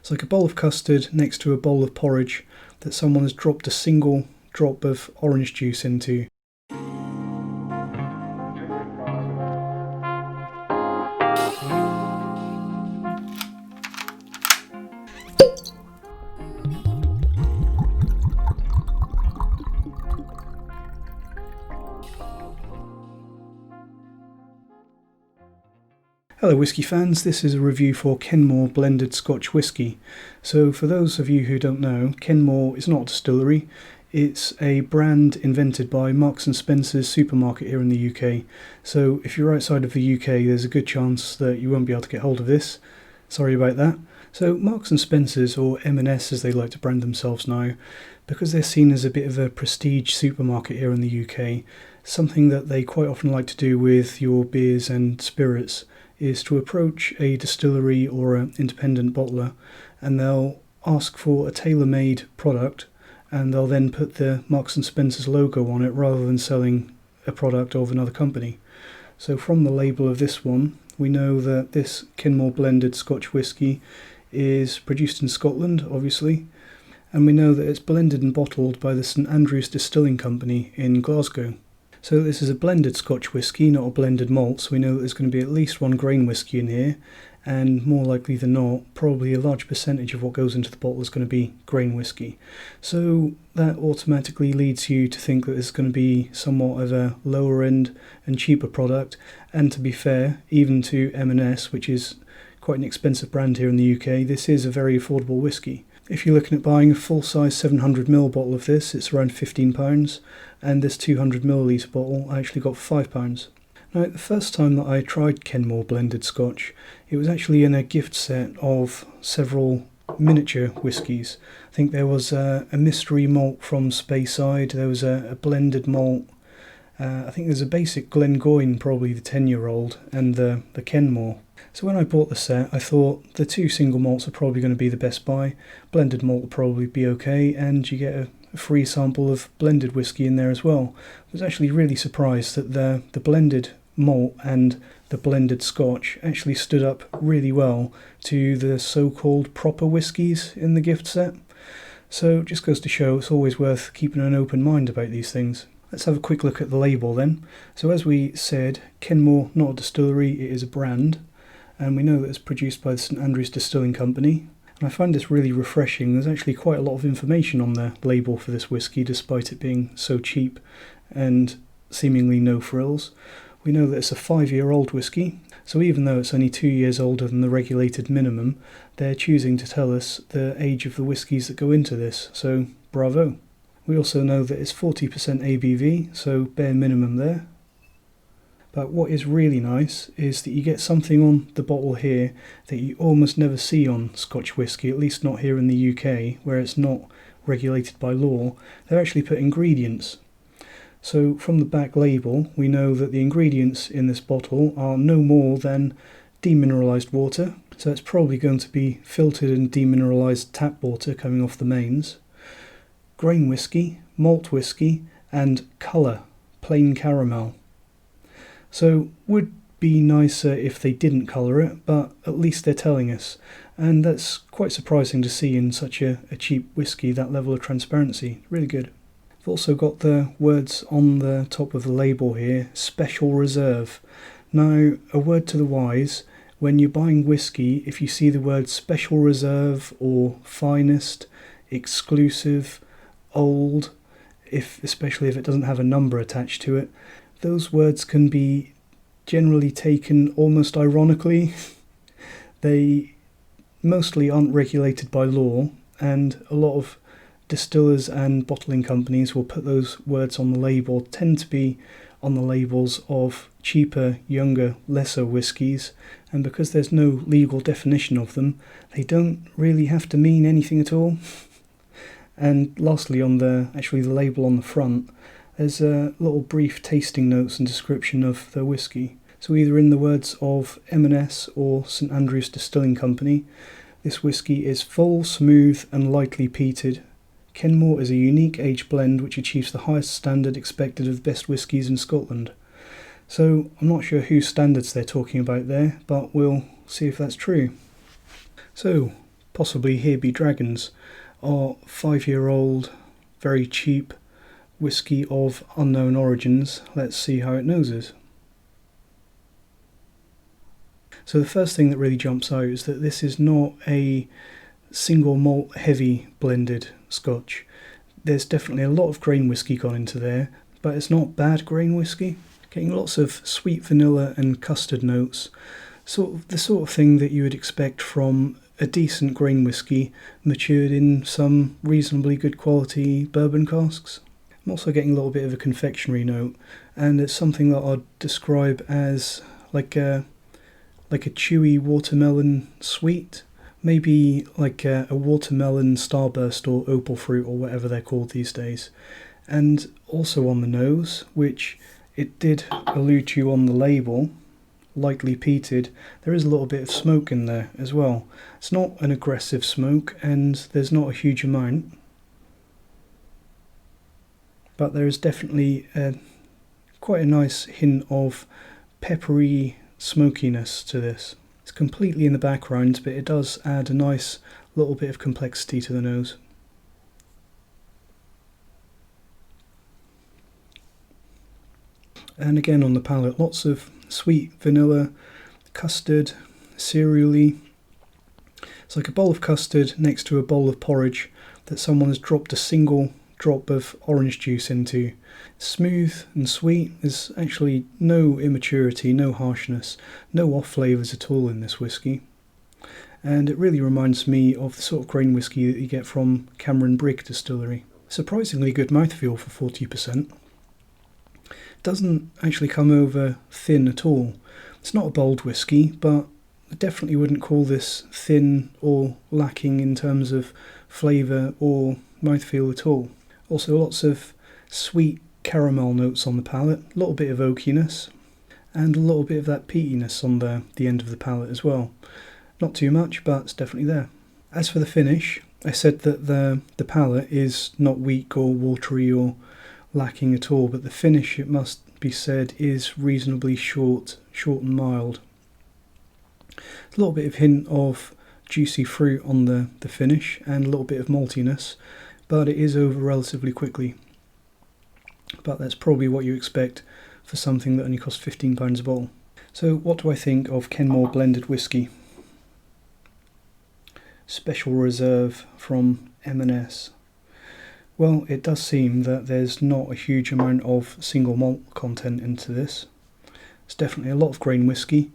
It's like a bowl of custard next to a bowl of porridge that someone has dropped a single drop of orange juice into. Hello whisky fans, this is a review for Kenmore blended Scotch whisky. So for those of you who don't know, Kenmore is not a distillery, it's a brand invented by Marks and Spencer's supermarket here in the UK. So if you're outside of the UK, there's a good chance that you won't be able to get hold of this. Sorry about that. So Marks and Spencer's, or M&S as they like to brand themselves now, because they're seen as a bit of a prestige supermarket here in the UK, something that they quite often like to do with your beers and spirits is to approach a distillery or an independent bottler, and they'll ask for a tailor-made product, and they'll then put the Marks and Spencer's logo on it rather than selling a product of another company. So from the label of this one, we know that this Kenmore blended Scotch whisky is produced in Scotland, obviously, and we know that it's blended and bottled by the St Andrews Distilling Company in Glasgow. So this is a blended Scotch whisky, not a blended malt, so we know that there's going to be at least one grain whisky in here, and more likely than not, probably a large percentage of what goes into the bottle is going to be grain whisky. So that automatically leads you to think that it's going to be somewhat of a lower end and cheaper product, and to be fair, even to M&S, which is quite an expensive brand here in the UK, this is a very affordable whisky. If you're looking at buying a full-size 700ml bottle of this, it's around £15, and this 200ml bottle I actually got for £5. Now, the first time that I tried Kenmore blended Scotch, it was actually in a gift set of several miniature whiskies. I think there was a mystery malt from Speyside, there was a blended malt, I think there's a basic Glengoyne, probably the 10-year-old, and the Kenmore. So when I bought the set, I thought the two single malts are probably going to be the best buy, blended malt will probably be okay, and you get a free sample of blended whisky in there as well. I was actually really surprised that the blended malt and the blended Scotch actually stood up really well to the so-called proper whiskies in the gift set. So it just goes to show it's always worth keeping an open mind about these things. Let's have a quick look at the label then. So as we said, Kenmore, not a distillery, it is a brand. And we know that it's produced by the St Andrews Distilling Company. And I find this really refreshing. There's actually quite a lot of information on the label for this whisky, despite it being so cheap and seemingly no frills. We know that it's a 5-year-old whisky, so even though it's only 2 years older than the regulated minimum, they're choosing to tell us the age of the whiskies that go into this, so bravo. We also know that it's 40% ABV, so bare minimum there. But what is really nice is that you get something on the bottle here that you almost never see on Scotch whisky, at least not here in the UK, where it's not regulated by law. They've actually put ingredients. So from the back label, we know that the ingredients in this bottle are no more than demineralised water. So it's probably going to be filtered and demineralised tap water coming off the mains. Grain whisky, malt whisky, and colour, plain caramel. So would be nicer if they didn't colour it, but at least they're telling us. And that's quite surprising to see in such a cheap whisky, that level of transparency. Really good. I've also got the words on the top of the label here, Special Reserve. Now, a word to the wise, when you're buying whisky, if you see the words Special Reserve or Finest, Exclusive, Old, especially if it doesn't have a number attached to it, those words can be generally taken almost ironically. They mostly aren't regulated by law, and a lot of distillers and bottling companies will put those words on the label, tend to be on the labels of cheaper, younger, lesser whiskies, and because there's no legal definition of them, they don't really have to mean anything at all. And lastly, on the label on the front, there's a little brief tasting notes and description of the whisky. So either in the words of M&S or St Andrews Distilling Company, this whisky is full, smooth and lightly peated. Kenmore is a unique age blend which achieves the highest standard expected of the best whiskies in Scotland. So I'm not sure whose standards they're talking about there, but we'll see if that's true. So, possibly Here Be Dragons, are 5-year-old, very cheap whisky of unknown origins. Let's see how it noses. So the first thing that really jumps out is that this is not a single malt heavy blended Scotch. There's definitely a lot of grain whisky gone into there, but it's not bad grain whisky. Getting lots of sweet vanilla and custard notes, sort of the sort of thing that you would expect from a decent grain whisky matured in some reasonably good quality bourbon casks. I'm also getting a little bit of a confectionery note, and it's something that I'd describe as like a chewy watermelon sweet, maybe like a watermelon starburst or opal fruit or whatever they're called these days. And also on the nose, which it did allude to on the label, lightly peated, there is a little bit of smoke in there as well. It's not an aggressive smoke and there's not a huge amount, but there is definitely quite a nice hint of peppery smokiness to this. It's completely in the background, but it does add a nice little bit of complexity to the nose. And again on the palate, lots of sweet vanilla, custard, cereally. It's like a bowl of custard next to a bowl of porridge that someone has dropped a single drop of orange juice into. Smooth and sweet. There's actually no immaturity, no harshness, no off flavours at all in this whisky. And it really reminds me of the sort of grain whisky that you get from Cameron Brigg Distillery. Surprisingly good mouthfeel for 40%. Doesn't actually come over thin at all. It's not a bold whisky, but I definitely wouldn't call this thin or lacking in terms of flavour or mouthfeel at all. Also lots of sweet caramel notes on the palate, a little bit of oakiness, and a little bit of that peatiness on the end of the palate as well. Not too much, but it's definitely there. As for the finish, I said that the palate is not weak or watery or lacking at all, but the finish, it must be said, is reasonably short and mild. A little bit of hint of juicy fruit on the finish and a little bit of maltiness, but it is over relatively quickly. But that's probably what you expect for something that only costs £15 a bottle. So what do I think of Kenmore blended whisky? Special reserve from M&S. Well, it does seem that there's not a huge amount of single malt content into this. It's definitely a lot of grain whisky,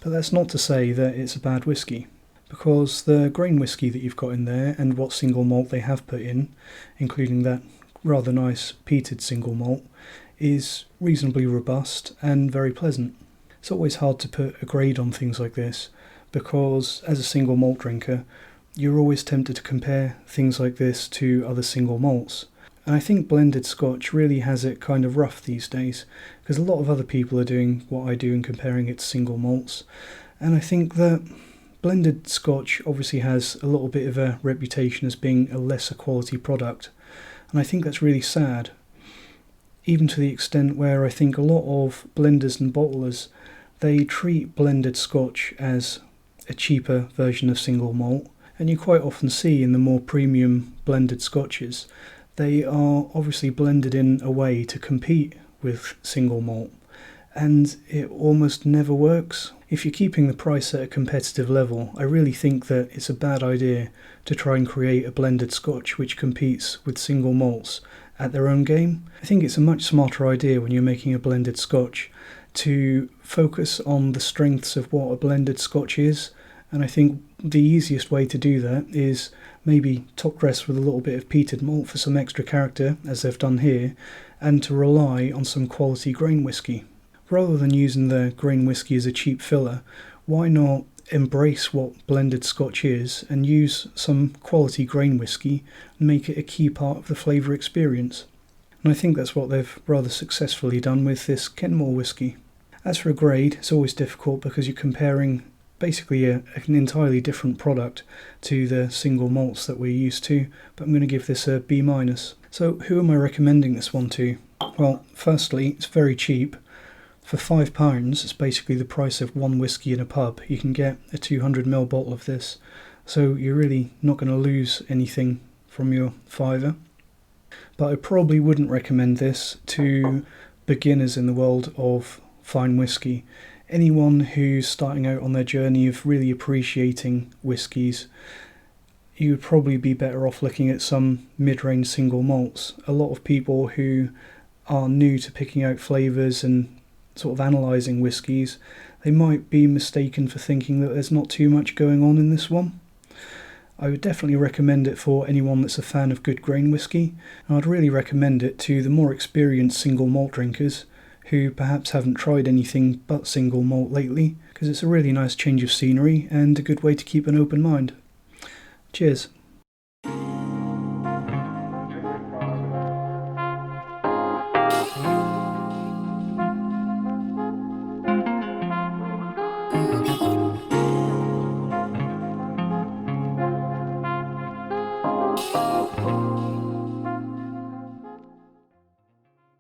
but that's not to say that it's a bad whisky, because the grain whisky that you've got in there and what single malt they have put in, including that rather nice peated single malt, is reasonably robust and very pleasant. It's always hard to put a grade on things like this, because as a single malt drinker, you're always tempted to compare things like this to other single malts. And I think blended Scotch really has it kind of rough these days, because a lot of other people are doing what I do and comparing it to single malts. And I think that blended Scotch obviously has a little bit of a reputation as being a lesser quality product. And I think that's really sad, even to the extent where I think a lot of blenders and bottlers, they treat blended Scotch as a cheaper version of single malt. And you quite often see in the more premium blended Scotches, they are obviously blended in a way to compete with single malt. And it almost never works. If you're keeping the price at a competitive level, I really think that it's a bad idea to try and create a blended Scotch which competes with single malts at their own game. I think it's a much smarter idea when you're making a blended Scotch to focus on the strengths of what a blended Scotch is. And I think the easiest way to do that is maybe top dress with a little bit of peated malt for some extra character, as they've done here, and to rely on some quality grain whisky. Rather than using the grain whisky as a cheap filler, why not embrace what blended Scotch is and use some quality grain whisky and make it a key part of the flavour experience? And I think that's what they've rather successfully done with this Kenmore whisky. As for a grade, it's always difficult because you're comparing basically an entirely different product to the single malts that we're used to, but I'm going to give this a B-. So who am I recommending this one to? Well, firstly, it's very cheap. For £5, it's basically the price of one whisky in a pub. You can get a 200ml bottle of this. so you're really not going to lose anything from your fiver. But I probably wouldn't recommend this to beginners in the world of fine whisky. Anyone who's starting out on their journey of really appreciating whiskies, you would probably be better off looking at some mid-range single malts. A lot of people who are new to picking out flavours and sort of analysing whiskies, they might be mistaken for thinking that there's not too much going on in this one. I would definitely recommend it for anyone that's a fan of good grain whisky, and I'd really recommend it to the more experienced single malt drinkers who perhaps haven't tried anything but single malt lately, because it's a really nice change of scenery and a good way to keep an open mind. Cheers.